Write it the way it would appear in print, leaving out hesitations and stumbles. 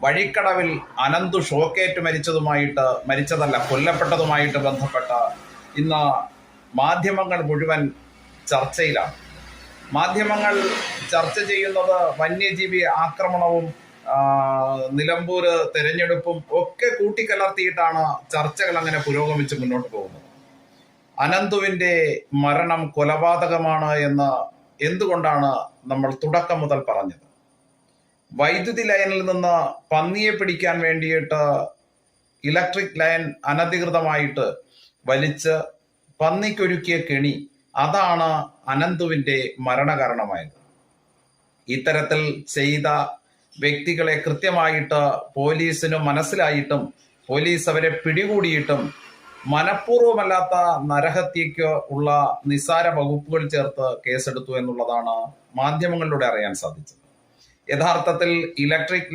വഴിക്കടവിൽ അനന്തു ഷോക്കേറ്റ് കൊല്ലപ്പെട്ടതുമായിട്ട് ബന്ധപ്പെട്ട ഇന്ന് മാധ്യമങ്ങൾ മുഴുവൻ ചർച്ചയിലാണ്. മാധ്യമങ്ങൾ ചർച്ച ചെയ്യുന്നത് വന്യജീവി ആക്രമണവും നിലമ്പൂര് തെരഞ്ഞെടുപ്പും ഒക്കെ കൂട്ടിക്കലർത്തിയിട്ടാണ് ചർച്ചകൾ അങ്ങനെ പുരോഗമിച്ച് മുന്നോട്ട് പോകുന്നത്. അനന്തുവിന്റെ മരണം കൊലപാതകമാണ് എന്ന് എന്തുകൊണ്ടാണ് നമ്മൾ തുടക്കം മുതൽ പറഞ്ഞത്? വൈദ്യുതി ലൈനിൽ നിന്ന് പന്നിയെ പിടിക്കാൻ വേണ്ടിയിട്ട് ഇലക്ട്രിക് ലൈൻ അനധികൃതമായിട്ട് വലിച്ച് പന്നിക്കൊരുക്കിയ കെണി, അതാണ് അനന്തുവിന്റെ മരണകാരണമായത്. ഇത്തരത്തിൽ ചെയ്ത വ്യക്തികളെ കൃത്യമായിട്ട് പോലീസിന് മനസ്സിലായിട്ടും പോലീസ് അവരെ പിടികൂടിയിട്ടും മനഃപൂർവ്വമല്ലാത്ത നരഹത്യയ്ക്ക് ഉള്ള നിസ്സാര വകുപ്പുകൾ ചേർത്ത് കേസെടുത്തു എന്നുള്ളതാണ് മാധ്യമങ്ങളിലൂടെ അറിയാൻ സാധിച്ചത്. യഥാർത്ഥത്തിൽ ഇലക്ട്രിക്